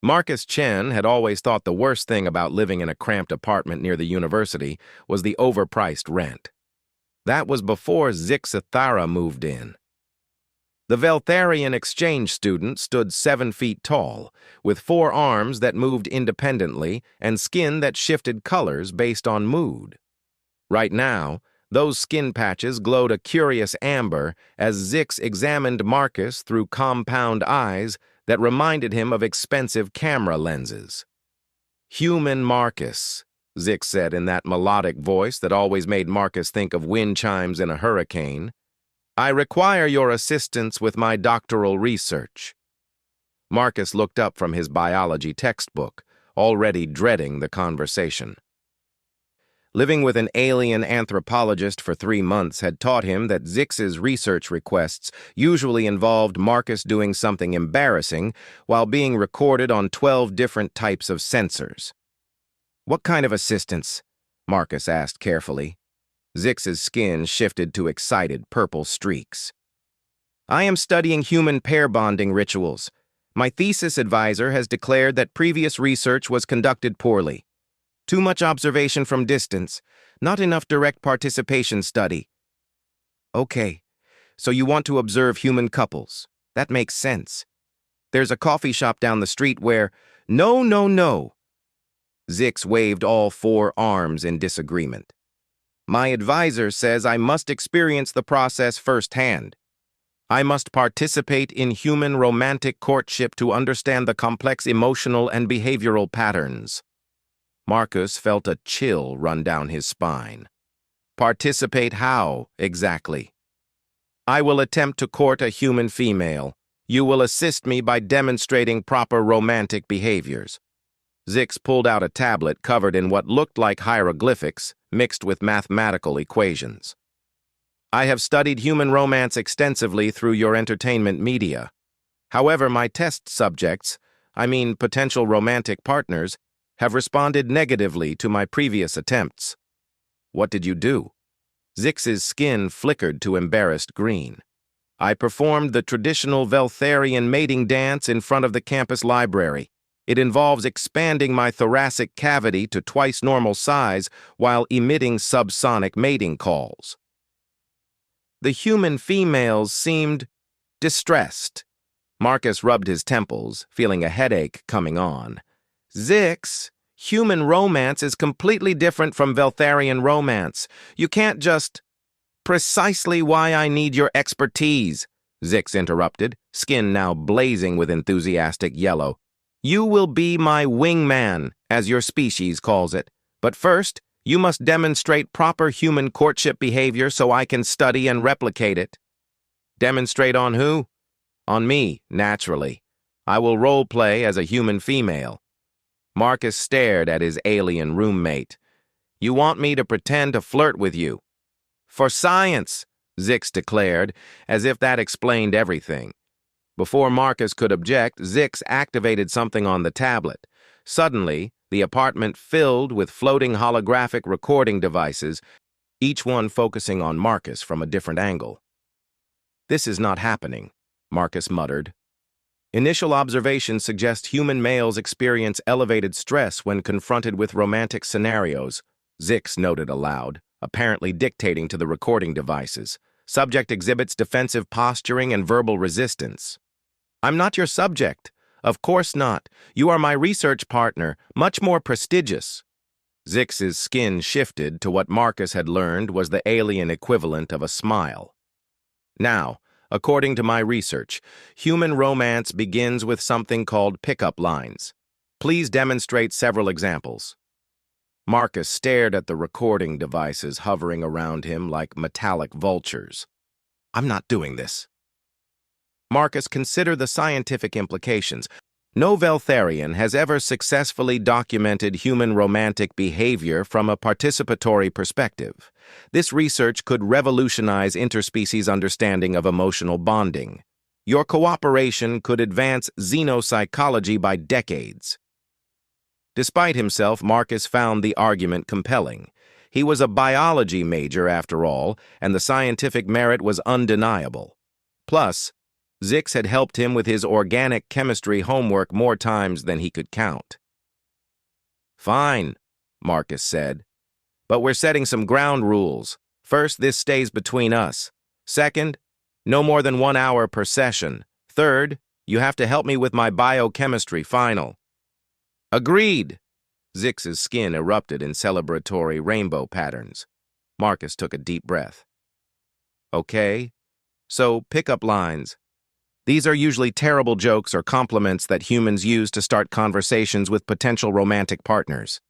Marcus Chen had always thought the worst thing about living in a cramped apartment near the university was the overpriced rent. That was before Zixathara moved in. The Veltharian exchange student stood 7 feet tall, with 4 arms that moved independently and skin that shifted colors based on mood. Right now, those skin patches glowed a curious amber as Zix examined Marcus through compound eyes that reminded him of expensive camera lenses. "Human Marcus," Zix said in that melodic voice that always made Marcus think of wind chimes in a hurricane. "I require your assistance with my doctoral research." Marcus looked up from his biology textbook, already dreading the conversation. Living with an alien anthropologist for 3 months had taught him that Zix's research requests usually involved Marcus doing something embarrassing while being recorded on 12 different types of sensors. "What kind of assistance?" Marcus asked carefully. Zix's skin shifted to excited purple streaks. "I am studying human pair bonding rituals. My thesis advisor has declared that previous research was conducted poorly. Too much observation from distance, not enough direct participation study." "Okay, so you want to observe human couples. That makes sense. There's a coffee shop down the street where—" "No, no, no." Zix waved all 4 arms in disagreement. "My advisor says I must experience the process firsthand. I must participate in human romantic courtship to understand the complex emotional and behavioral patterns." Marcus felt a chill run down his spine. "Participate how, exactly?" "I will attempt to court a human female. You will assist me by demonstrating proper romantic behaviors." Zix pulled out a tablet covered in what looked like hieroglyphics mixed with mathematical equations. "I have studied human romance extensively through your entertainment media. However, my test subjects, potential romantic partners, have responded negatively to my previous attempts." "What did you do?" Zix's skin flickered to embarrassed green. "I performed the traditional Veltharian mating dance in front of the campus library. It involves expanding my thoracic cavity to twice normal size while emitting subsonic mating calls." The human females seemed distressed. Marcus rubbed his temples, feeling a headache coming on. "Zix, human romance is completely different from Veltharian romance. You can't just—" "Precisely why I need your expertise," Zix interrupted, skin now blazing with enthusiastic yellow. "You will be my wingman, as your species calls it. But first, you must demonstrate proper human courtship behavior so I can study and replicate it." "Demonstrate on who?" "On me, naturally. I will role-play as a human female." Marcus stared at his alien roommate. "You want me to pretend to flirt with you?" "For science," Zix declared, as if that explained everything. Before Marcus could object, Zix activated something on the tablet. Suddenly, the apartment filled with floating holographic recording devices, each one focusing on Marcus from a different angle. "This is not happening," Marcus muttered. "Initial observations suggest human males experience elevated stress when confronted with romantic scenarios," Zix noted aloud, apparently dictating to the recording devices. "Subject exhibits defensive posturing and verbal resistance." "I'm not your subject." "Of course not. You are my research partner, much more prestigious." Zix's skin shifted to what Marcus had learned was the alien equivalent of a smile. "Now, according to my research, human romance begins with something called pickup lines. Please demonstrate several examples." Marcus stared at the recording devices hovering around him like metallic vultures. "I'm not doing this." "Marcus, consider the scientific implications. No Veltharian has ever successfully documented human romantic behavior from a participatory perspective. This research could revolutionize interspecies understanding of emotional bonding. Your cooperation could advance xenopsychology by decades." Despite himself, Marcus found the argument compelling. He was a biology major, after all, and the scientific merit was undeniable. Plus, Zix had helped him with his organic chemistry homework more times than he could count. "Fine," Marcus said. "But we're setting some ground rules. First, this stays between us. Second, no more than 1 hour per session. Third, you have to help me with my biochemistry final." "Agreed!" Zix's skin erupted in celebratory rainbow patterns. Marcus took a deep breath. "Okay, so pickup lines. These are usually terrible jokes or compliments that humans use to start conversations with potential romantic partners.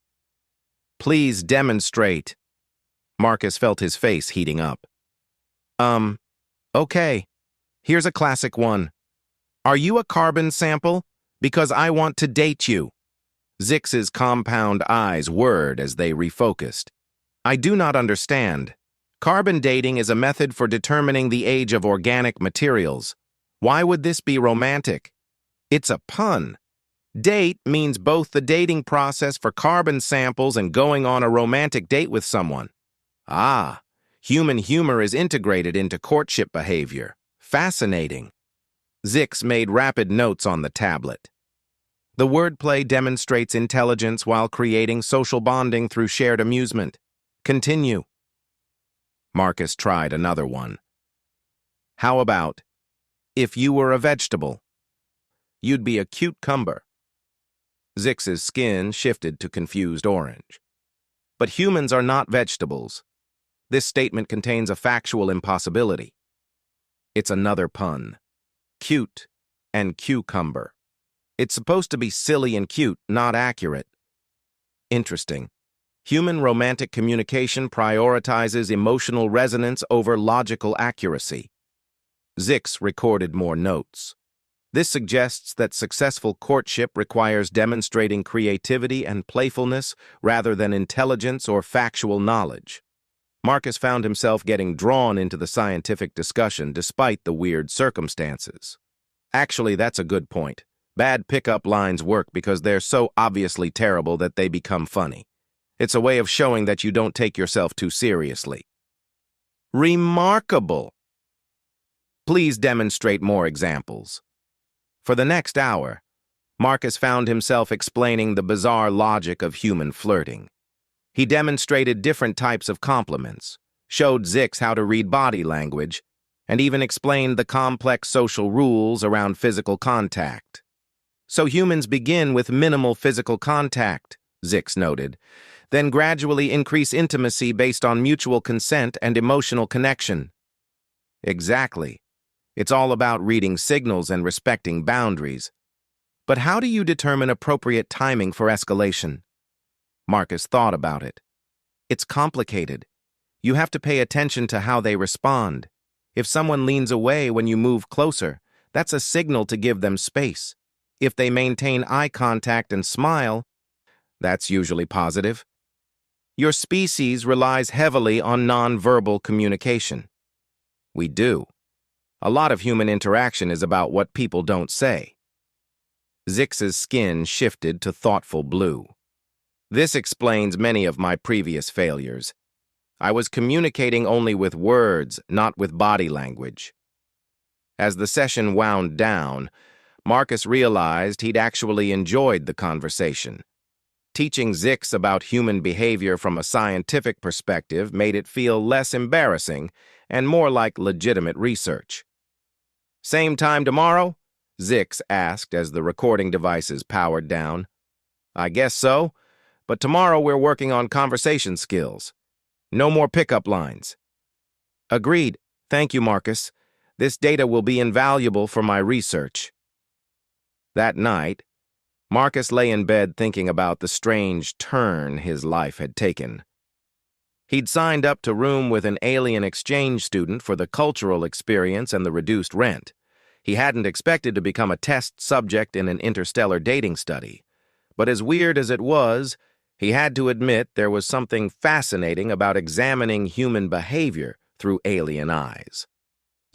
Please demonstrate." Marcus felt his face heating up. Okay. Here's a classic one. "Are you a carbon sample? Because I want to date you." Zix's compound eyes whirred as they refocused. "I do not understand. Carbon dating is a method for determining the age of organic materials. Why would this be romantic? It's a pun. Date means both the dating process for carbon samples and going on a romantic date with someone. Ah, human humor is integrated into courtship behavior. Fascinating." Zix made rapid notes on the tablet. The wordplay demonstrates intelligence while creating social bonding through shared amusement. Continue. Marcus tried another one. "How about, if you were a vegetable? You'd be a cucumber." Zix's skin shifted to confused orange. "But humans are not vegetables. This statement contains a factual impossibility." "It's another pun. Cute and cucumber. It's supposed to be silly and cute, not accurate." "Interesting. Human romantic communication prioritizes emotional resonance over logical accuracy." Zix recorded more notes. This suggests that successful courtship requires demonstrating creativity and playfulness rather than intelligence or factual knowledge. Marcus found himself getting drawn into the scientific discussion despite the weird circumstances. Actually, that's a good point. Bad pickup lines work because they're so obviously terrible that they become funny. It's a way of showing that you don't take yourself too seriously. Remarkable! Please demonstrate more examples. For the next hour, Marcus found himself explaining the bizarre logic of human flirting. He demonstrated different types of compliments, showed Zix how to read body language, and even explained the complex social rules around physical contact. "So humans begin with minimal physical contact," Zix noted, "then gradually increase intimacy based on mutual consent and emotional connection." Exactly. It's all about reading signals and respecting boundaries. But how do you determine appropriate timing for escalation? Marcus thought about it. It's complicated. You have to pay attention to how they respond. If someone leans away when you move closer, that's a signal to give them space. If they maintain eye contact and smile, that's usually positive. Your species relies heavily on nonverbal communication. We do. A lot of human interaction is about what people don't say. Zix's skin shifted to thoughtful blue. This explains many of my previous failures. I was communicating only with words, not with body language. As the session wound down, Marcus realized he'd actually enjoyed the conversation. Teaching Zix about human behavior from a scientific perspective made it feel less embarrassing and more like legitimate research. "Same time tomorrow?" Zix asked as the recording devices powered down. "I guess so, but tomorrow we're working on conversation skills. No more pickup lines." "Agreed. Thank you, Marcus. This data will be invaluable for my research." That night, Marcus lay in bed thinking about the strange turn his life had taken. He'd signed up to room with an alien exchange student for the cultural experience and the reduced rent. He hadn't expected to become a test subject in an interstellar dating study. But as weird as it was, he had to admit there was something fascinating about examining human behavior through alien eyes.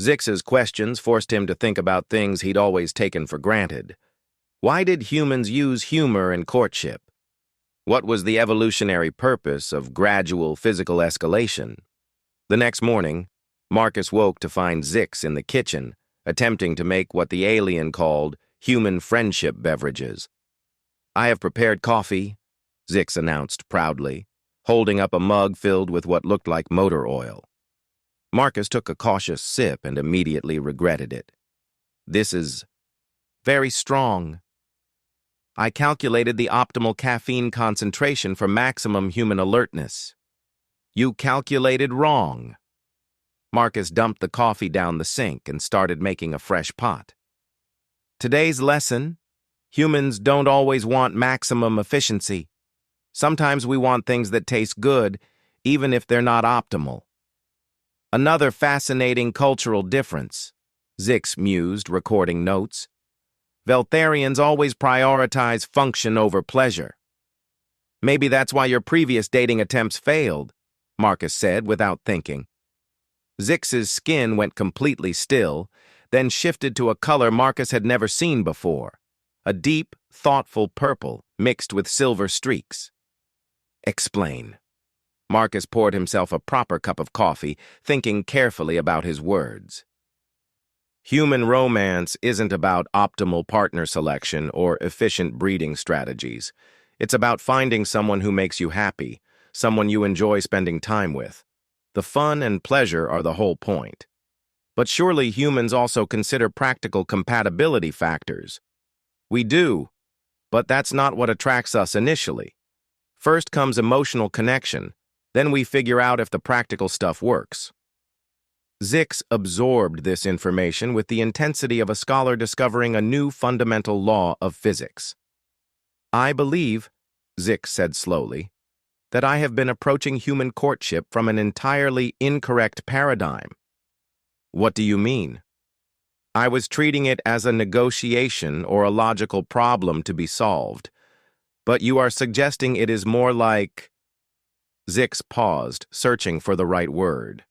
Zix's questions forced him to think about things he'd always taken for granted. Why did humans use humor in courtship? What was the evolutionary purpose of gradual physical escalation? The next morning, Marcus woke to find Zix in the kitchen, attempting to make what the alien called human friendship beverages. "I have prepared coffee," Zix announced proudly, holding up a mug filled with what looked like motor oil. Marcus took a cautious sip and immediately regretted it. "This is very strong. I calculated the optimal caffeine concentration for maximum human alertness." "You calculated wrong." Marcus dumped the coffee down the sink and started making a fresh pot. "Today's lesson: humans don't always want maximum efficiency. Sometimes we want things that taste good, even if they're not optimal." "Another fascinating cultural difference," Zix mused, recording notes. "Veltharians always prioritize function over pleasure." "Maybe that's why your previous dating attempts failed," Marcus said without thinking. Zix's skin went completely still, then shifted to a color Marcus had never seen before, a deep, thoughtful purple mixed with silver streaks. "Explain." Marcus poured himself a proper cup of coffee, thinking carefully about his words. "Human romance isn't about optimal partner selection or efficient breeding strategies. It's about finding someone who makes you happy, someone you enjoy spending time with. The fun and pleasure are the whole point. But surely humans also consider practical compatibility factors." "We do, but that's not what attracts us initially. First comes emotional connection, then we figure out if the practical stuff works." Zix absorbed this information with the intensity of a scholar discovering a new fundamental law of physics. "I believe," Zix said slowly, "that I have been approaching human courtship from an entirely incorrect paradigm." "What do you mean?" "I was treating it as a negotiation or a logical problem to be solved. But you are suggesting it is more like—" Zix paused, searching for the right word.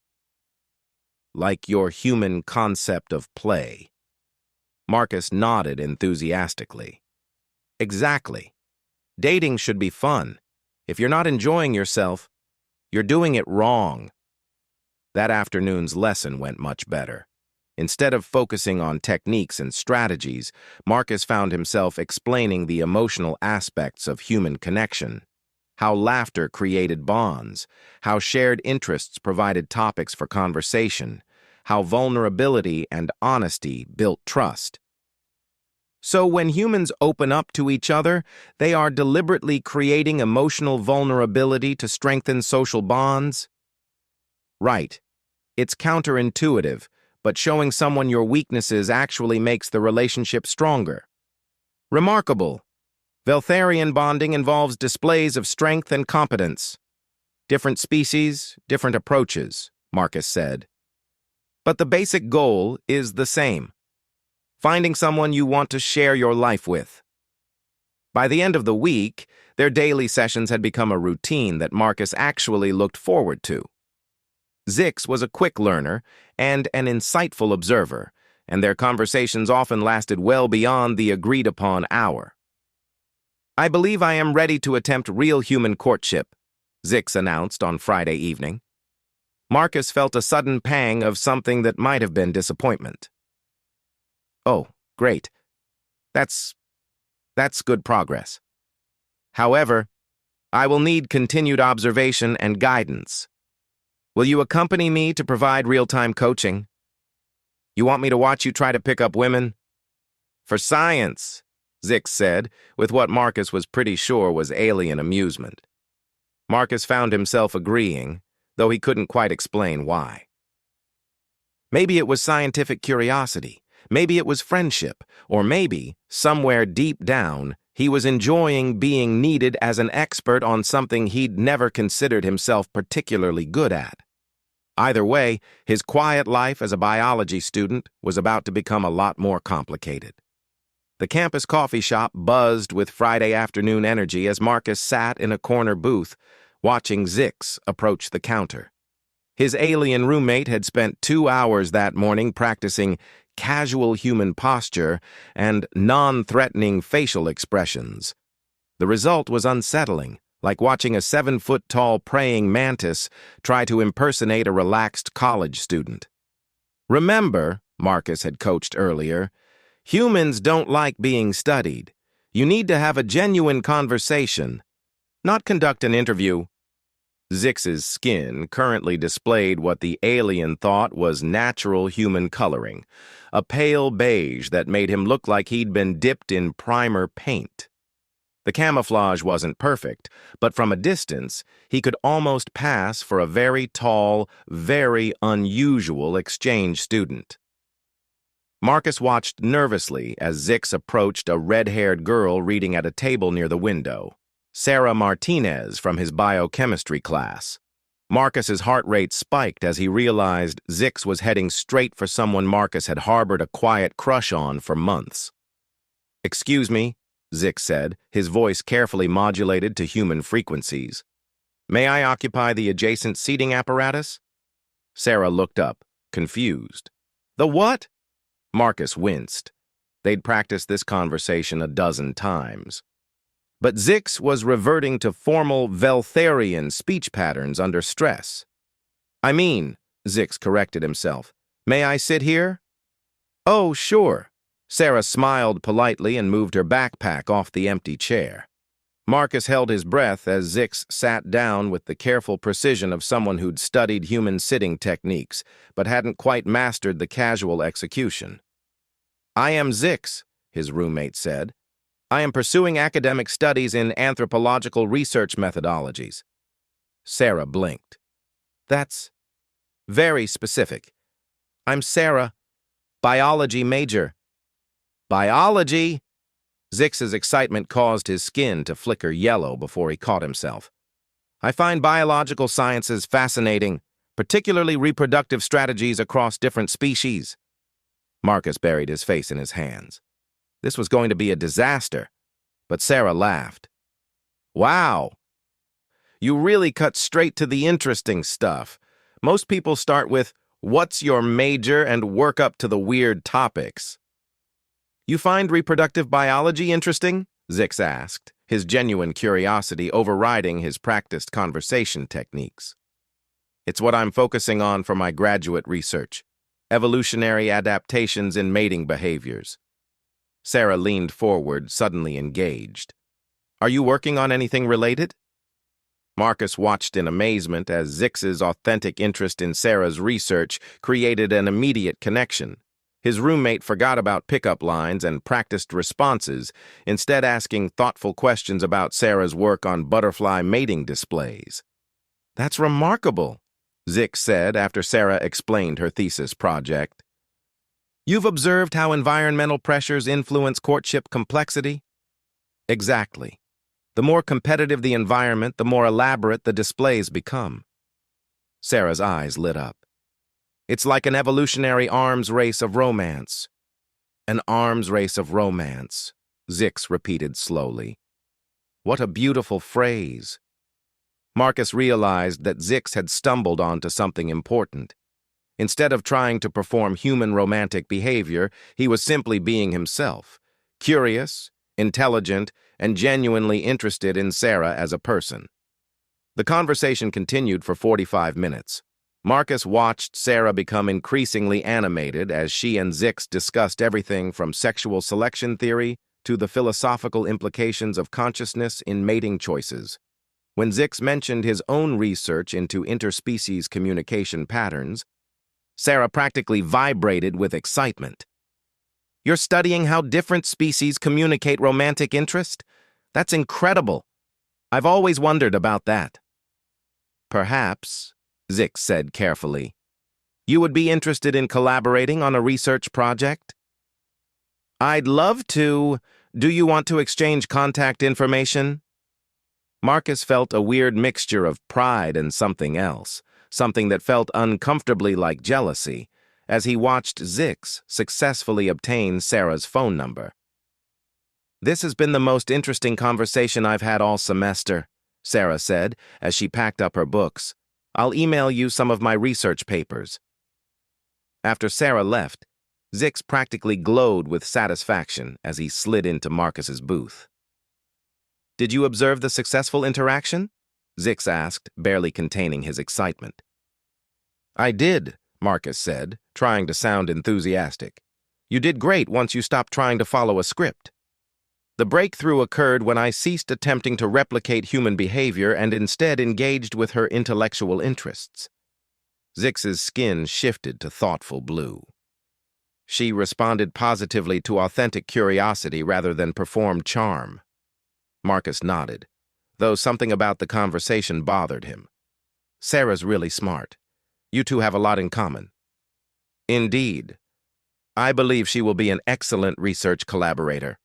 "Like your human concept of play." Marcus nodded enthusiastically. "Exactly. Dating should be fun. If you're not enjoying yourself, you're doing it wrong." That afternoon's lesson went much better. Instead of focusing on techniques and strategies, Marcus found himself explaining the emotional aspects of human connection. How laughter created bonds, how shared interests provided topics for conversation, how vulnerability and honesty built trust. So when humans open up to each other, they are deliberately creating emotional vulnerability to strengthen social bonds? Right. It's counterintuitive, but showing someone your weaknesses actually makes the relationship stronger. Remarkable. Veltharian bonding involves displays of strength and competence. Different species, different approaches, Marcus said. But the basic goal is the same. Finding someone you want to share your life with. By the end of the week, their daily sessions had become a routine that Marcus actually looked forward to. Zix was a quick learner and an insightful observer, and their conversations often lasted well beyond the agreed-upon hour. "I believe I am ready to attempt real human courtship," Zix announced on Friday evening. Marcus felt a sudden pang of something that might have been disappointment. "Oh, great. That's good progress. However, I will need continued observation and guidance. Will you accompany me to provide real-time coaching? You want me to watch you try to pick up women?" "For science," Zix said, with what Marcus was pretty sure was alien amusement. Marcus found himself agreeing, though he couldn't quite explain why. Maybe it was scientific curiosity, maybe it was friendship, or maybe, somewhere deep down, he was enjoying being needed as an expert on something he'd never considered himself particularly good at. Either way, his quiet life as a biology student was about to become a lot more complicated. The campus coffee shop buzzed with Friday afternoon energy as Marcus sat in a corner booth, watching Zix approach the counter. His alien roommate had spent 2 hours that morning practicing casual human posture and non-threatening facial expressions. The result was unsettling, like watching a 7-foot-tall praying mantis try to impersonate a relaxed college student. "Remember," Marcus had coached earlier. Humans don't like being studied. You need to have a genuine conversation, not conduct an interview. Zix's skin currently displayed what the alien thought was natural human coloring, a pale beige that made him look like he'd been dipped in primer paint. The camouflage wasn't perfect, but from a distance, he could almost pass for a very tall, very unusual exchange student. Marcus watched nervously as Zix approached a red-haired girl reading at a table near the window, Sarah Martinez from his biochemistry class. Marcus's heart rate spiked as he realized Zix was heading straight for someone Marcus had harbored a quiet crush on for months. "Excuse me," Zix said, his voice carefully modulated to human frequencies. "May I occupy the adjacent seating apparatus?" Sarah looked up, confused. "The what?" Marcus winced. They'd practiced this conversation a dozen times. But Zix was reverting to formal Veltharian speech patterns under stress. "I mean," Zix corrected himself, "may I sit here?" "Oh, sure." Sarah smiled politely and moved her backpack off the empty chair. Marcus held his breath as Zix sat down with the careful precision of someone who'd studied human sitting techniques, but hadn't quite mastered the casual execution. "I am Zix," his roommate said. "I am pursuing academic studies in anthropological research methodologies." Sarah blinked. "That's very specific. I'm Sarah, biology major." "Biology?" Zix's excitement caused his skin to flicker yellow before he caught himself. "I find biological sciences fascinating, particularly reproductive strategies across different species." Marcus buried his face in his hands. This was going to be a disaster, but Sarah laughed. "Wow! You really cut straight to the interesting stuff. Most people start with, 'What's your major?' and work up to the weird topics." "You find reproductive biology interesting?" Zix asked, his genuine curiosity overriding his practiced conversation techniques. "It's what I'm focusing on for my graduate research. Evolutionary adaptations in mating behaviors." Sarah leaned forward, suddenly engaged. "Are you working on anything related?" Marcus watched in amazement as Zix's authentic interest in Sarah's research created an immediate connection. His roommate forgot about pickup lines and practiced responses, instead asking thoughtful questions about Sarah's work on butterfly mating displays. "That's remarkable," Zix said after Sarah explained her thesis project. "You've observed how environmental pressures influence courtship complexity?" "Exactly. The more competitive the environment, the more elaborate the displays become." Sarah's eyes lit up. "It's like an evolutionary arms race of romance." "An arms race of romance," Zix repeated slowly. "What a beautiful phrase." Marcus realized that Zix had stumbled onto something important. Instead of trying to perform human romantic behavior, he was simply being himself, curious, intelligent, and genuinely interested in Sarah as a person. The conversation continued for 45 minutes. Marcus watched Sarah become increasingly animated as she and Zix discussed everything from sexual selection theory to the philosophical implications of consciousness in mating choices. When Zix mentioned his own research into interspecies communication patterns, Sarah practically vibrated with excitement. "You're studying how different species communicate romantic interest? That's incredible. I've always wondered about that." "Perhaps," Zix said carefully, "you would be interested in collaborating on a research project?" "I'd love to. Do you want to exchange contact information?" Marcus felt a weird mixture of pride and something else, something that felt uncomfortably like jealousy, as he watched Zix successfully obtain Sarah's phone number. "This has been the most interesting conversation I've had all semester," Sarah said as she packed up her books. "I'll email you some of my research papers." After Sarah left, Zix practically glowed with satisfaction as he slid into Marcus's booth. "Did you observe the successful interaction?" Zix asked, barely containing his excitement. "I did," Marcus said, trying to sound enthusiastic. You did great once you stopped trying to follow a script. The breakthrough occurred when I ceased attempting to replicate human behavior and instead engaged with her intellectual interests. Zix's skin shifted to thoughtful blue. She responded positively to authentic curiosity rather than performed charm. Marcus nodded, though something about the conversation bothered him. Sarah's really smart. You two have a lot in common. Indeed. I believe she will be an excellent research collaborator.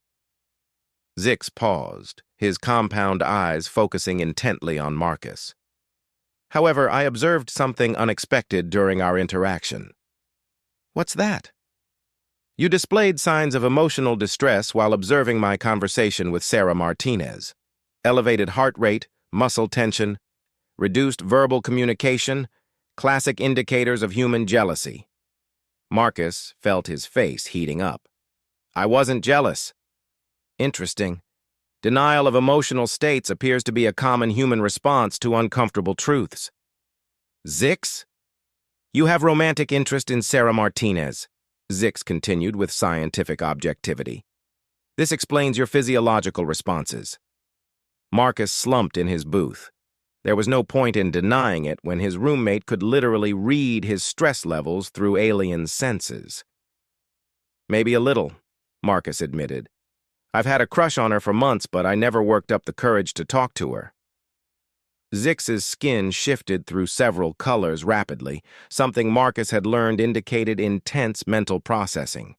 Zix paused, his compound eyes focusing intently on Marcus. However, I observed something unexpected during our interaction. What's that? You displayed signs of emotional distress while observing my conversation with Sarah Martinez. Elevated heart rate, muscle tension, reduced verbal communication, classic indicators of human jealousy. Marcus felt his face heating up. I wasn't jealous. Interesting. Denial of emotional states appears to be a common human response to uncomfortable truths. Zix? You have romantic interest in Sarah Martinez, Zix continued with scientific objectivity. This explains your physiological responses. Marcus slumped in his booth. There was no point in denying it when his roommate could literally read his stress levels through alien senses. Maybe a little, Marcus admitted. I've had a crush on her for months, but I never worked up the courage to talk to her. Zix's skin shifted through several colors rapidly, something Marcus had learned indicated intense mental processing.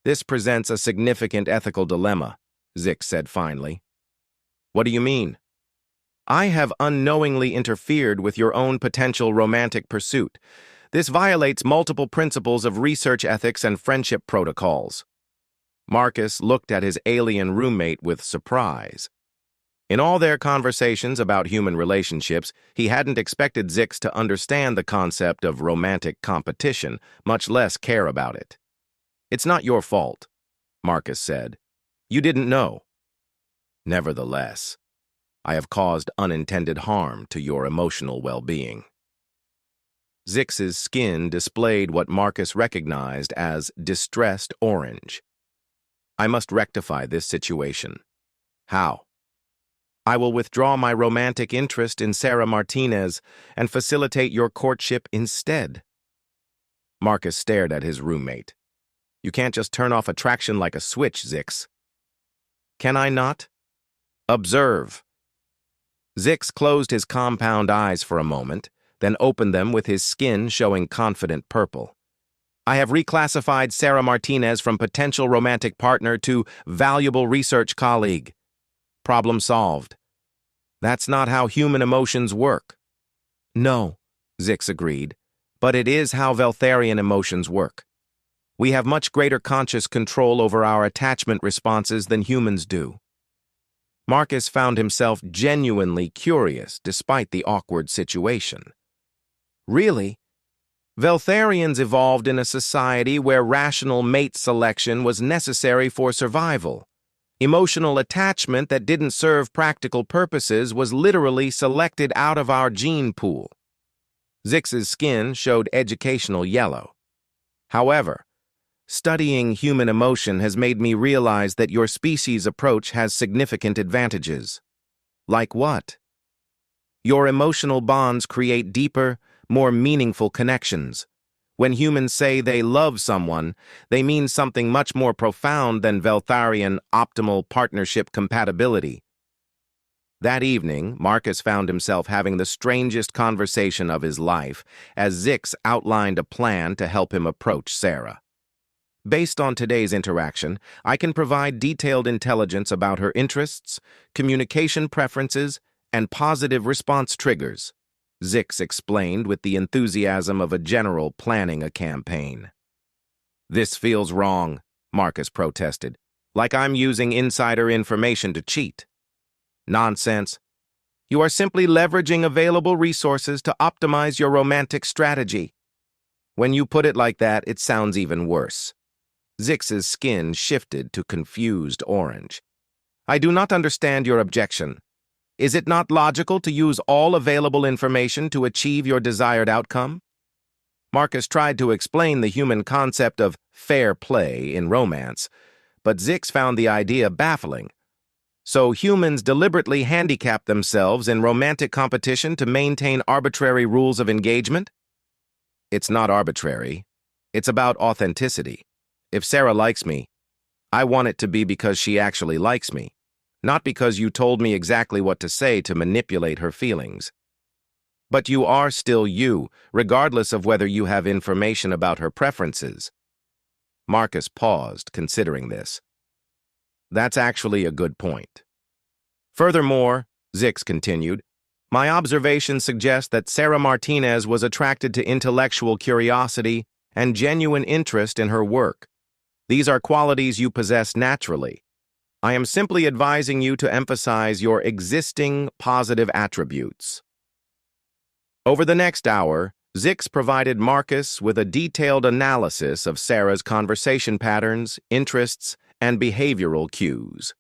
This presents a significant ethical dilemma, Zix said finally. What do you mean? I have unknowingly interfered with your own potential romantic pursuit. This violates multiple principles of research ethics and friendship protocols. Marcus looked at his alien roommate with surprise. In all their conversations about human relationships, he hadn't expected Zix to understand the concept of romantic competition, much less care about it. It's not your fault, Marcus said. You didn't know. Nevertheless, I have caused unintended harm to your emotional well-being. Zix's skin displayed what Marcus recognized as distressed orange. I must rectify this situation. How? I will withdraw my romantic interest in Sarah Martinez and facilitate your courtship instead. Marcus stared at his roommate. You can't just turn off attraction like a switch, Zix. Can I not? Observe. Zix closed his compound eyes for a moment, then opened them with his skin showing confident purple. I have reclassified Sarah Martinez from potential romantic partner to valuable research colleague. Problem solved. That's not how human emotions work. No, Zix agreed, but it is how Veltharian emotions work. We have much greater conscious control over our attachment responses than humans do. Marcus found himself genuinely curious despite the awkward situation. Really? Veltharians evolved in a society where rational mate selection was necessary for survival. Emotional attachment that didn't serve practical purposes was literally selected out of our gene pool. Zix's skin showed educational yellow. However, studying human emotion has made me realize that your species' approach has significant advantages. Like what? Your emotional bonds create deeper, more meaningful connections. When humans say they love someone, they mean something much more profound than Veltharian optimal partnership compatibility. That evening, Marcus found himself having the strangest conversation of his life as Zix outlined a plan to help him approach Sarah. Based on today's interaction, I can provide detailed intelligence about her interests, communication preferences, and positive response triggers, Zix explained with the enthusiasm of a general planning a campaign. This feels wrong, Marcus protested, like I'm using insider information to cheat. Nonsense. You are simply leveraging available resources to optimize your romantic strategy. When you put it like that, it sounds even worse. Zix's skin shifted to confused orange. I do not understand your objection. Is it not logical to use all available information to achieve your desired outcome? Marcus tried to explain the human concept of fair play in romance, but Zix found the idea baffling. So humans deliberately handicap themselves in romantic competition to maintain arbitrary rules of engagement? It's not arbitrary. It's about authenticity. If Sarah likes me, I want it to be because she actually likes me, not because you told me exactly what to say to manipulate her feelings. But you are still you, regardless of whether you have information about her preferences. Marcus paused, considering this. That's actually a good point. Furthermore, Zix continued, my observations suggest that Sarah Martinez was attracted to intellectual curiosity and genuine interest in her work. These are qualities you possess naturally. I am simply advising you to emphasize your existing positive attributes. Over the next hour, Zix provided Marcus with a detailed analysis of Sarah's conversation patterns, interests, and behavioral cues.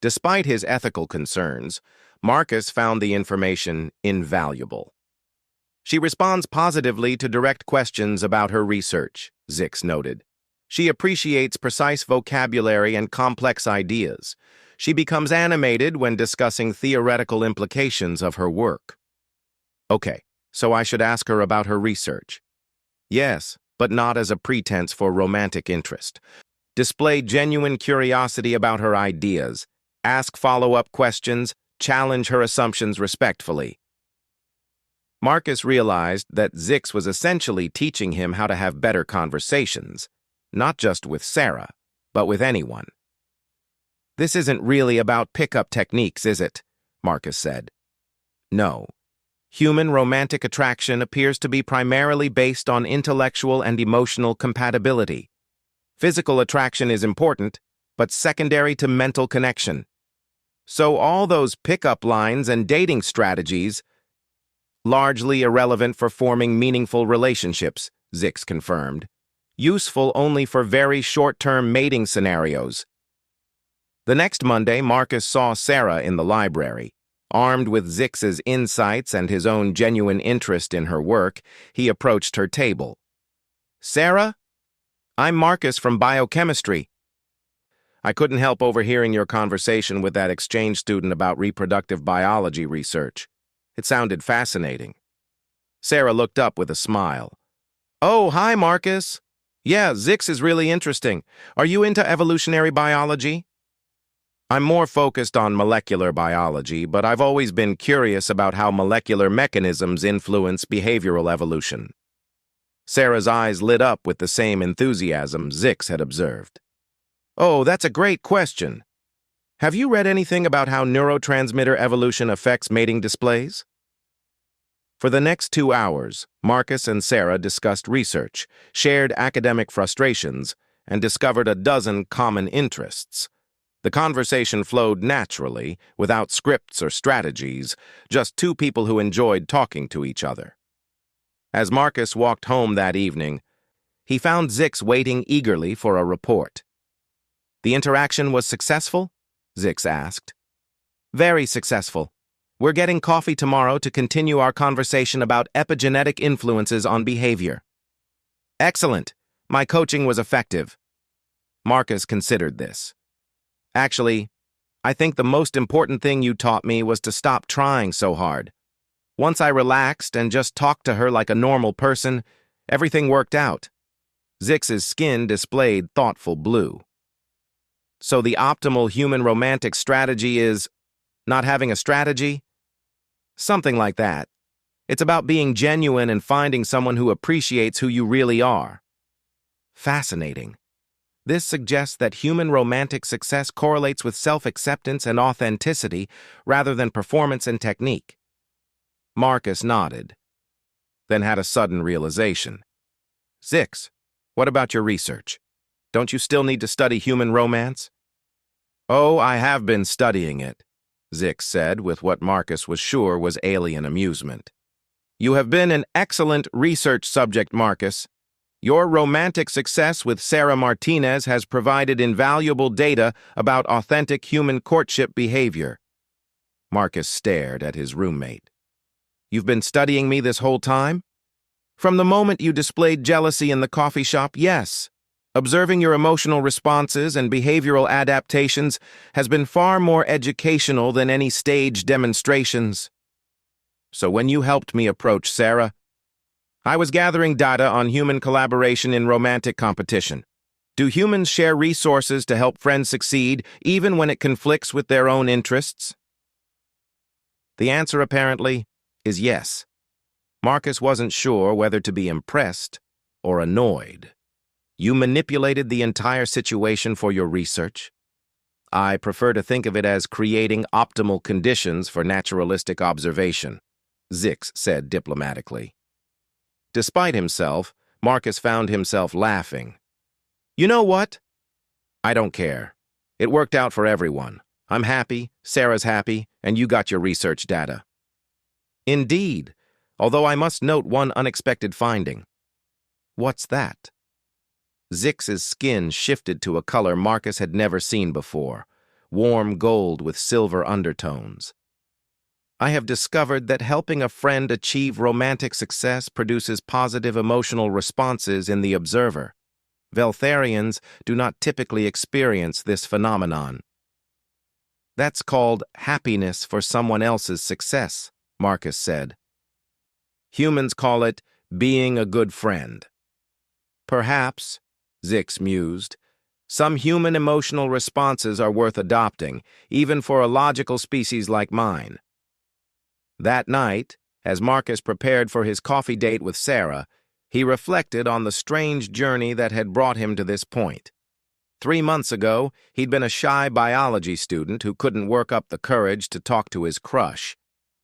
Despite his ethical concerns, Marcus found the information invaluable. She responds positively to direct questions about her research, Zix noted. She appreciates precise vocabulary and complex ideas. She becomes animated when discussing theoretical implications of her work. Okay, so I should ask her about her research. Yes, but not as a pretense for romantic interest. Display genuine curiosity about her ideas. Ask follow-up questions. Challenge her assumptions respectfully. Marcus realized that Zix was essentially teaching him how to have better conversations, not just with Sarah, but with anyone. This isn't really about pickup techniques, is it? Marcus said. No. Human romantic attraction appears to be primarily based on intellectual and emotional compatibility. Physical attraction is important, but secondary to mental connection. So all those pickup lines and dating strategies, largely irrelevant for forming meaningful relationships, Zix confirmed. Useful only for very short-term mating scenarios. The next Monday, Marcus saw Sarah in the library. Armed with Zix's insights and his own genuine interest in her work, he approached her table. Sarah? I'm Marcus from biochemistry. I couldn't help overhearing your conversation with that exchange student about reproductive biology research. It sounded fascinating. Sarah looked up with a smile. Oh, hi, Marcus. Yeah, Zix is really interesting. Are you into evolutionary biology? I'm more focused on molecular biology, but I've always been curious about how molecular mechanisms influence behavioral evolution. Sarah's eyes lit up with the same enthusiasm Zix had observed. Oh, that's a great question. Have you read anything about how neurotransmitter evolution affects mating displays? For the next 2 hours, Marcus and Sarah discussed research, shared academic frustrations, and discovered a dozen common interests. The conversation flowed naturally, without scripts or strategies, just two people who enjoyed talking to each other. As Marcus walked home that evening, he found Zix waiting eagerly for a report. The interaction was successful? Zix asked. Very successful. We're getting coffee tomorrow to continue our conversation about epigenetic influences on behavior. Excellent. My coaching was effective. Marcus considered this. Actually, I think the most important thing you taught me was to stop trying so hard. Once I relaxed and just talked to her like a normal person, everything worked out. Zix's skin displayed thoughtful blue. So the optimal human romantic strategy is not having a strategy? Something like that. It's about being genuine and finding someone who appreciates who you really are. Fascinating. This suggests that human romantic success correlates with self-acceptance and authenticity rather than performance and technique. Marcus nodded, then had a sudden realization. Zix, what about your research? Don't you still need to study human romance? Oh, I have been studying it, Zix said with what Marcus was sure was alien amusement. You have been an excellent research subject, Marcus. Your romantic success with Sarah Martinez has provided invaluable data about authentic human courtship behavior. Marcus stared at his roommate. You've been studying me this whole time? From the moment you displayed jealousy in the coffee shop, yes. Observing your emotional responses and behavioral adaptations has been far more educational than any stage demonstrations. So when you helped me approach Sarah, I was gathering data on human collaboration in romantic competition. Do humans share resources to help friends succeed, even when it conflicts with their own interests? The answer, apparently, is yes. Marcus wasn't sure whether to be impressed or annoyed. You manipulated the entire situation for your research. I prefer to think of it as creating optimal conditions for naturalistic observation, Zix said diplomatically. Despite himself, Marcus found himself laughing. You know what? I don't care. It worked out for everyone. I'm happy, Sarah's happy, and you got your research data. Indeed, although I must note one unexpected finding. What's that? Zix's skin shifted to a color Marcus had never seen before, warm gold with silver undertones. I have discovered that helping a friend achieve romantic success produces positive emotional responses in the observer. Veltharians do not typically experience this phenomenon. That's called happiness for someone else's success, Marcus said. Humans call it being a good friend. Perhaps, Zix mused, some human emotional responses are worth adopting, even for a logical species like mine. That night, as Marcus prepared for his coffee date with Sarah, he reflected on the strange journey that had brought him to this point. 3 months ago, he'd been a shy biology student who couldn't work up the courage to talk to his crush.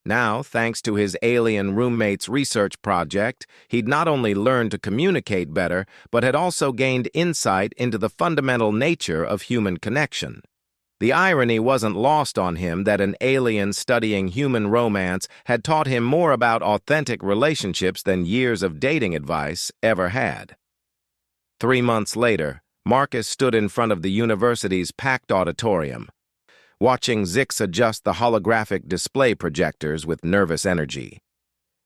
Now, thanks to his alien roommate's research project, he'd not only learned to communicate better, but had also gained insight into the fundamental nature of human connection. The irony wasn't lost on him that an alien studying human romance had taught him more about authentic relationships than years of dating advice ever had. 3 months later, Marcus stood in front of the university's packed auditorium, watching Zix adjust the holographic display projectors with nervous energy.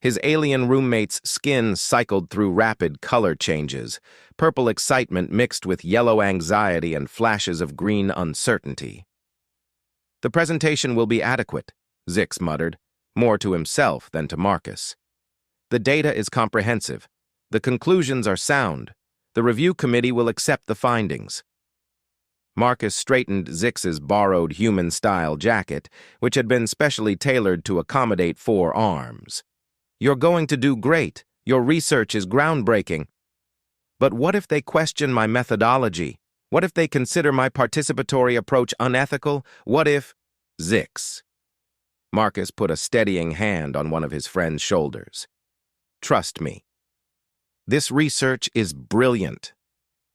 His alien roommate's skin cycled through rapid color changes, purple excitement mixed with yellow anxiety and flashes of green uncertainty. The presentation will be adequate, Zix muttered, more to himself than to Marcus. The data is comprehensive. The conclusions are sound. The review committee will accept the findings. Marcus straightened Zix's borrowed human-style jacket, which had been specially tailored to accommodate 4 arms. You're going to do great. Your research is groundbreaking. But what if they question my methodology? What if they consider my participatory approach unethical? What if... Zix. Marcus put a steadying hand on one of his friend's shoulders. Trust me. This research is brilliant.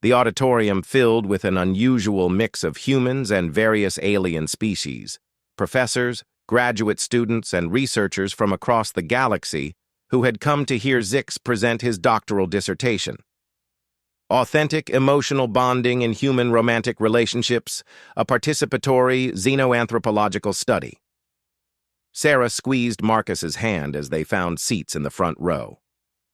The auditorium filled with an unusual mix of humans and various alien species, professors, graduate students, and researchers from across the galaxy who had come to hear Zix present his doctoral dissertation. Authentic emotional bonding in human romantic relationships, a participatory xenoanthropological study. Sarah squeezed Marcus's hand as they found seats in the front row.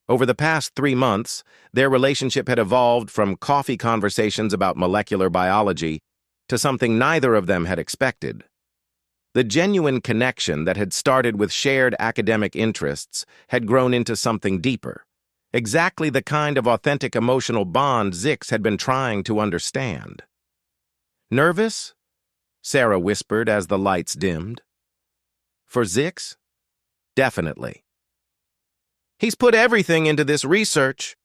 Over the past 3 months, their relationship had evolved from coffee conversations about molecular biology to something neither of them had expected. The genuine connection that had started with shared academic interests had grown into something deeper, exactly the kind of authentic emotional bond Zix had been trying to understand. Nervous? Sarah whispered as the lights dimmed. For Zix? Definitely. He's put everything into this research.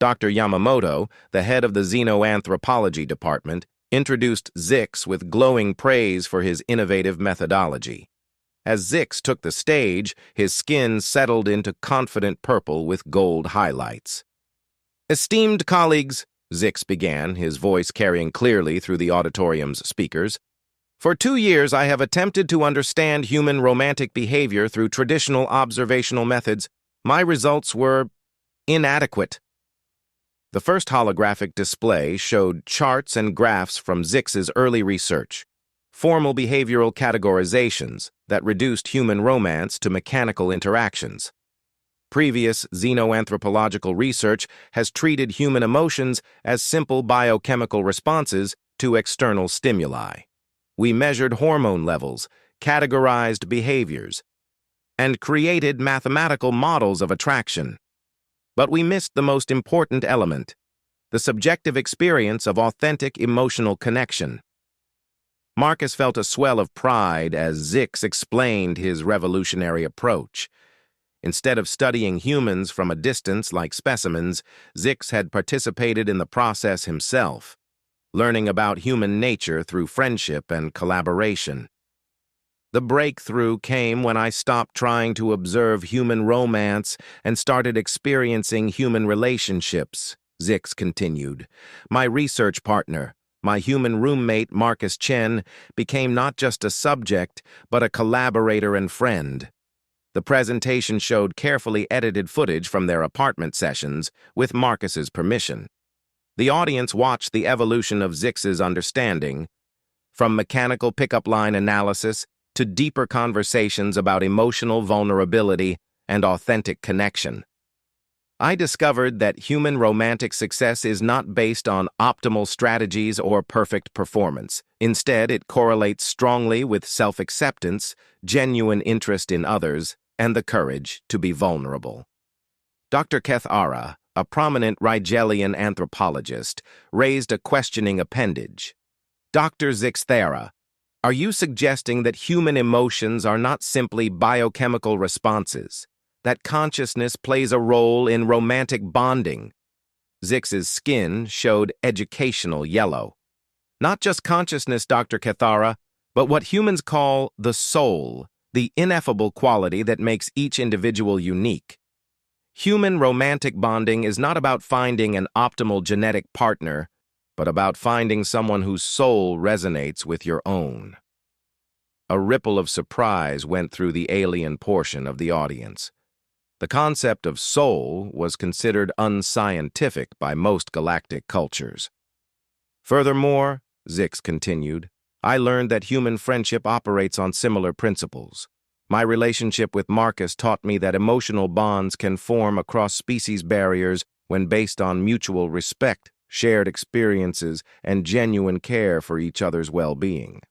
Dr. Yamamoto, the head of the xenoanthropology department, introduced Zix with glowing praise for his innovative methodology. As Zix took the stage, his skin settled into confident purple with gold highlights. Esteemed colleagues, Zix began, his voice carrying clearly through the auditorium's speakers, for 2 years I have attempted to understand human romantic behavior through traditional observational methods. My results were inadequate. The first holographic display showed charts and graphs from Zix's early research, formal behavioral categorizations that reduced human romance to mechanical interactions. Previous xenoanthropological research has treated human emotions as simple biochemical responses to external stimuli. We measured hormone levels, categorized behaviors, and created mathematical models of attraction. But we missed the most important element, the subjective experience of authentic emotional connection. Marcus felt a swell of pride as Zix explained his revolutionary approach. Instead of studying humans from a distance like specimens, Zix had participated in the process himself, learning about human nature through friendship and collaboration. The breakthrough came when I stopped trying to observe human romance and started experiencing human relationships, Zix continued. My research partner, my human roommate Marcus Chen, became not just a subject, but a collaborator and friend. The presentation showed carefully edited footage from their apartment sessions, with Marcus's permission. The audience watched the evolution of Zix's understanding, from mechanical pickup line analysis to deeper conversations about emotional vulnerability and authentic connection. I discovered that human romantic success is not based on optimal strategies or perfect performance. Instead, it correlates strongly with self-acceptance, genuine interest in others, and the courage to be vulnerable. Dr. Keth Ara, a prominent Rigelian anthropologist, raised a questioning appendage. Dr. Zixthera, are you suggesting that human emotions are not simply biochemical responses, that consciousness plays a role in romantic bonding? Zix's skin showed educational yellow. Not just consciousness, Dr. Cathara, but what humans call the soul, the ineffable quality that makes each individual unique. Human romantic bonding is not about finding an optimal genetic partner, but about finding someone whose soul resonates with your own. A ripple of surprise went through the alien portion of the audience. The concept of soul was considered unscientific by most galactic cultures. Furthermore, Zix continued, I learned that human friendship operates on similar principles. My relationship with Marcus taught me that emotional bonds can form across species barriers when based on mutual respect, shared experiences, and genuine care for each other's well-being.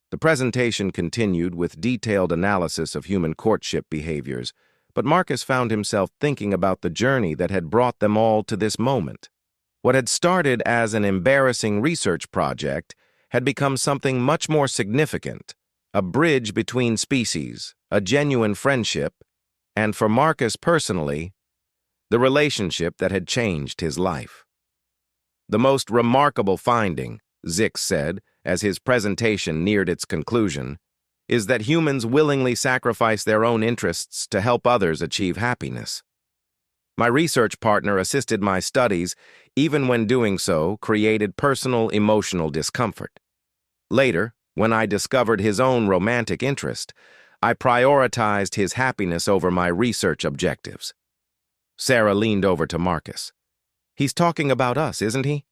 The presentation continued with detailed analysis of human courtship behaviors, but Marcus found himself thinking about the journey that had brought them all to this moment. What had started as an embarrassing research project had become something much more significant, a bridge between species, a genuine friendship, and for Marcus personally, the relationship that had changed his life. The most remarkable finding, Zix said, as his presentation neared its conclusion, is that humans willingly sacrifice their own interests to help others achieve happiness. My research partner assisted my studies, even when doing so created personal emotional discomfort. Later, when I discovered his own romantic interest, I prioritized his happiness over my research objectives. Sarah leaned over to Marcus. He's talking about us, isn't he?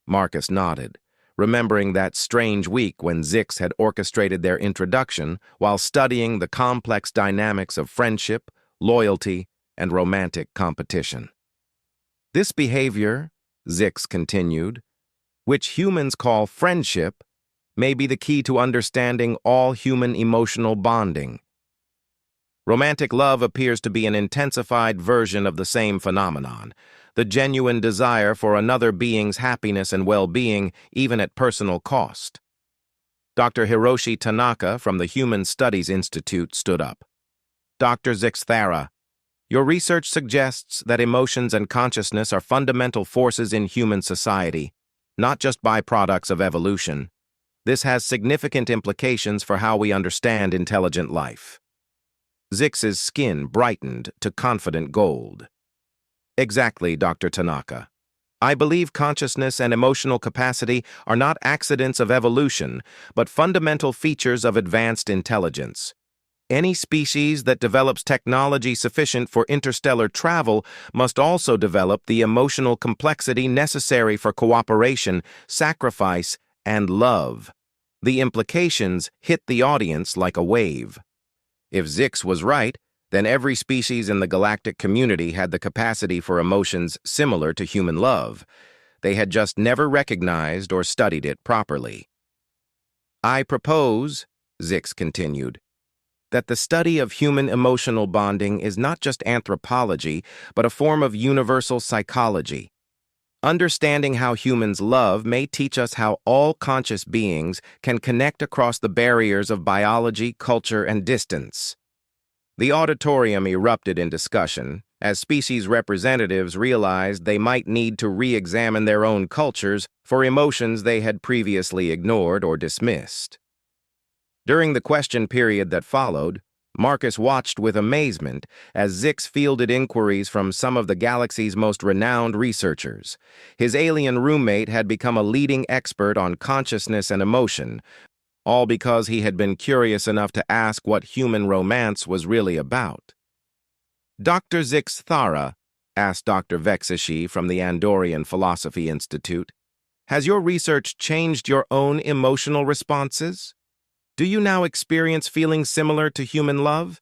Marcus nodded, remembering that strange week when Zix had orchestrated their introduction while studying the complex dynamics of friendship, loyalty, and romantic competition. This behavior, Zix continued, which humans call friendship, may be the key to understanding all human emotional bonding. Romantic love appears to be an intensified version of the same phenomenon, the genuine desire for another being's happiness and well-being, even at personal cost. Dr. Hiroshi Tanaka from the Human Studies Institute stood up. Dr. Zixthera, your research suggests that emotions and consciousness are fundamental forces in human society, not just byproducts of evolution. This has significant implications for how we understand intelligent life. Zix's skin brightened to confident gold. Exactly, Dr. Tanaka. I believe consciousness and emotional capacity are not accidents of evolution, but fundamental features of advanced intelligence. Any species that develops technology sufficient for interstellar travel must also develop the emotional complexity necessary for cooperation, sacrifice, and love. The implications hit the audience like a wave. If Zix was right, then every species in the galactic community had the capacity for emotions similar to human love. They had just never recognized or studied it properly. I propose, Zix continued, that the study of human emotional bonding is not just anthropology, but a form of universal psychology. Understanding how humans love may teach us how all conscious beings can connect across the barriers of biology, culture, and distance. The auditorium erupted in discussion as species representatives realized they might need to re-examine their own cultures for emotions they had previously ignored or dismissed. During the question period that followed, Marcus watched with amazement as Zix fielded inquiries from some of the galaxy's most renowned researchers. His alien roommate had become a leading expert on consciousness and emotion, all because he had been curious enough to ask what human romance was really about. "Dr. Zix Thara," asked Dr. Vexashi from the Andorian Philosophy Institute, "has your research changed your own emotional responses? Do you now experience feelings similar to human love?"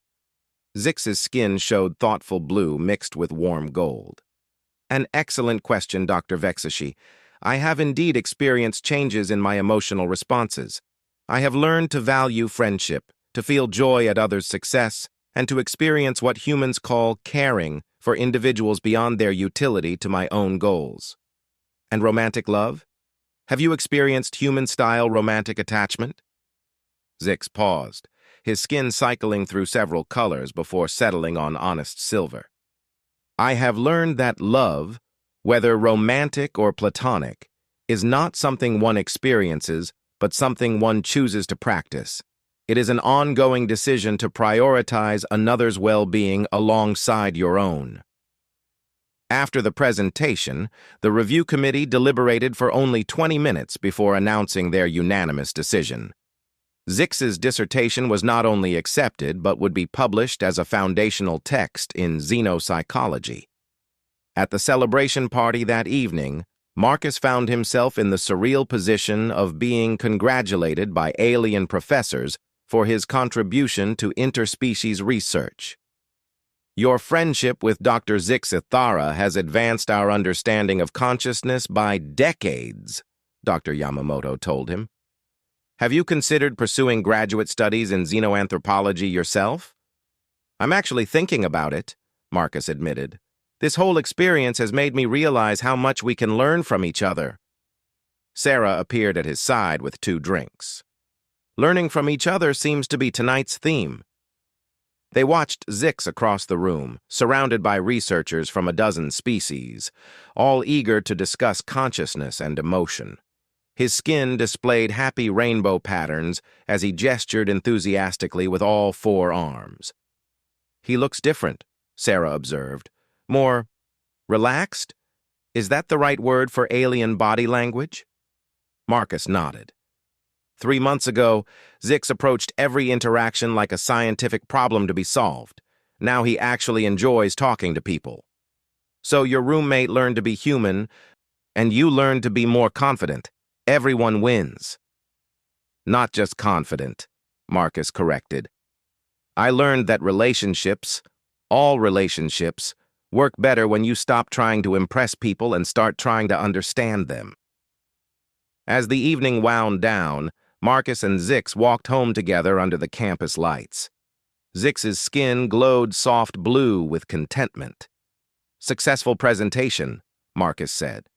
Zix's skin showed thoughtful blue mixed with warm gold. "An excellent question, Dr. Vexashi. I have indeed experienced changes in my emotional responses. I have learned to value friendship, to feel joy at others' success, and to experience what humans call caring for individuals beyond their utility to my own goals." "And romantic love? Have you experienced human-style romantic attachment?" Zix paused, his skin cycling through several colors before settling on honest silver. "I have learned that love, whether romantic or platonic, is not something one experiences, but something one chooses to practice. It is an ongoing decision to prioritize another's well-being alongside your own." After the presentation, the review committee deliberated for only 20 minutes before announcing their unanimous decision. Zix's dissertation was not only accepted, but would be published as a foundational text in xenopsychology. At the celebration party that evening, Marcus found himself in the surreal position of being congratulated by alien professors for his contribution to interspecies research. "Your friendship with Dr. Zix Ithara has advanced our understanding of consciousness by decades," Dr. Yamamoto told him. "Have you considered pursuing graduate studies in xenoanthropology yourself?" "I'm actually thinking about it," Marcus admitted. "This whole experience has made me realize how much we can learn from each other." Sarah appeared at his side with 2 drinks. "Learning from each other seems to be tonight's theme." They watched Zix across the room, surrounded by researchers from a dozen species, all eager to discuss consciousness and emotion. His skin displayed happy rainbow patterns as he gestured enthusiastically with all 4 arms. "He looks different," Sarah observed. "More relaxed? Is that the right word for alien body language?" Marcus nodded. 3 months ago, Zix approached every interaction like a scientific problem to be solved. Now he actually enjoys talking to people. "So your roommate learned to be human, and you learned to be more confident. Everyone wins." "Not just confident," Marcus corrected. "I learned that relationships, all relationships, work better when you stop trying to impress people and start trying to understand them." As the evening wound down, Marcus and Zix walked home together under the campus lights. Zix's skin glowed soft blue with contentment. "Successful presentation," Marcus said.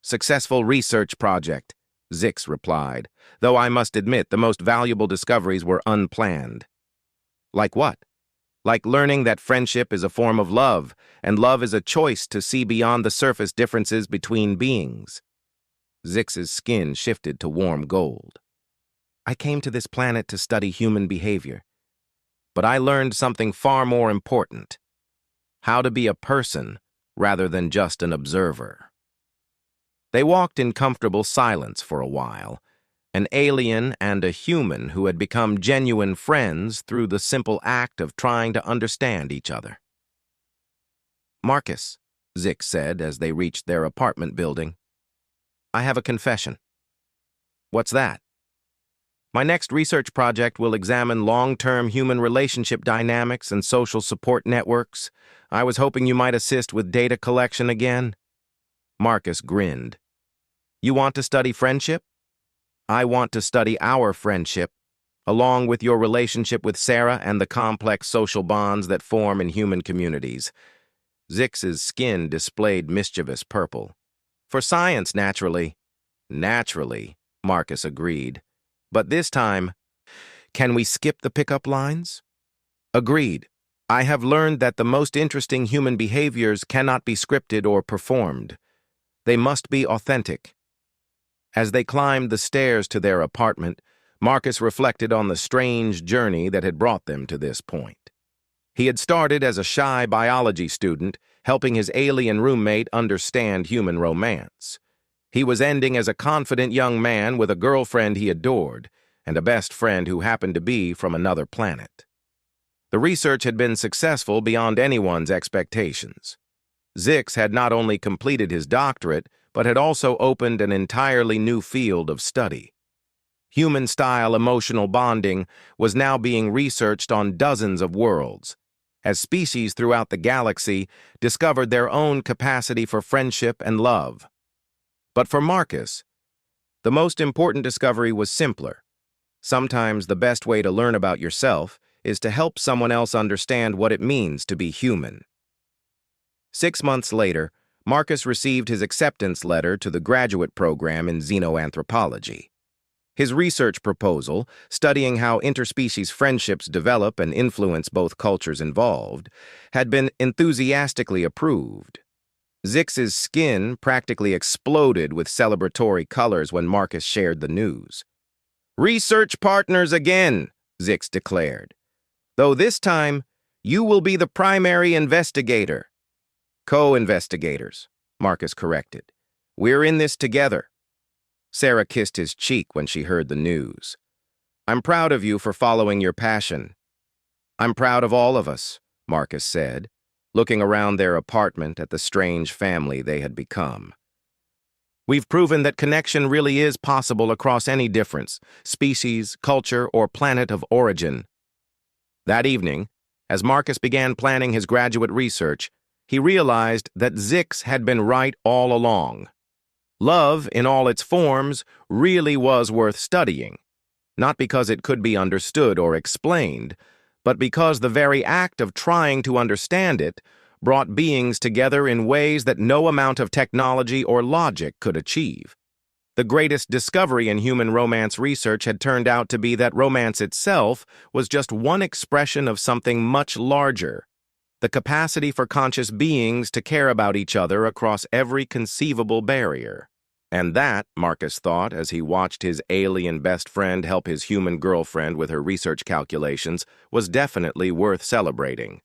"Successful research project," Zix replied, though I must admit the most valuable discoveries were unplanned. "Like what?" "Like learning that friendship is a form of love, and love is a choice to see beyond the surface differences between beings." Zix's skin shifted to warm gold. "I came to this planet to study human behavior, but I learned something far more important: how to be a person rather than just an observer." They walked in comfortable silence for a while, an alien and a human who had become genuine friends through the simple act of trying to understand each other. "Marcus," Zix said as they reached their apartment building, "I have a confession." "What's that?" My next research project will examine long-term human relationship dynamics and social support networks. I was hoping you might assist with data collection again." Marcus grinned. "You want to study friendship? I want to study our friendship, along with your relationship with Sarah and the complex social bonds that form in human communities." Zix's skin displayed mischievous purple. "For science, naturally." "Naturally," Marcus agreed. "But this time, can we skip the pickup lines?" "Agreed. I have learned that the most interesting human behaviors cannot be scripted or performed. They must be authentic." As they climbed the stairs to their apartment, Marcus reflected on the strange journey that had brought them to this point. He had started as a shy biology student, helping his alien roommate understand human romance. He was ending as a confident young man with a girlfriend he adored, and a best friend who happened to be from another planet. The research had been successful beyond anyone's expectations. Zix had not only completed his doctorate, but had also opened an entirely new field of study. Human-style emotional bonding was now being researched on dozens of worlds, as species throughout the galaxy discovered their own capacity for friendship and love. But for Marcus, the most important discovery was simpler. Sometimes the best way to learn about yourself is to help someone else understand what it means to be human. 6 months later, Marcus received his acceptance letter to the graduate program in xenoanthropology. His research proposal, studying how interspecies friendships develop and influence both cultures involved, had been enthusiastically approved. Zix's skin practically exploded with celebratory colors when Marcus shared the news. "Research partners again," Zix declared. "Though this time, you will be the primary investigator." "Co-investigators," Marcus corrected. "We're in this together." Sarah kissed his cheek when she heard the news. "I'm proud of you for following your passion." "I'm proud of all of us," Marcus said, looking around their apartment at the strange family they had become. "We've proven that connection really is possible across any difference, species, culture, or planet of origin." That evening, as Marcus began planning his graduate research, he realized that Zix had been right all along. Love, in all its forms, really was worth studying, not because it could be understood or explained, but because the very act of trying to understand it brought beings together in ways that no amount of technology or logic could achieve. The greatest discovery in human romance research had turned out to be that romance itself was just one expression of something much larger: the capacity for conscious beings to care about each other across every conceivable barrier. And that, Marcus thought as he watched his alien best friend help his human girlfriend with her research calculations, was definitely worth celebrating.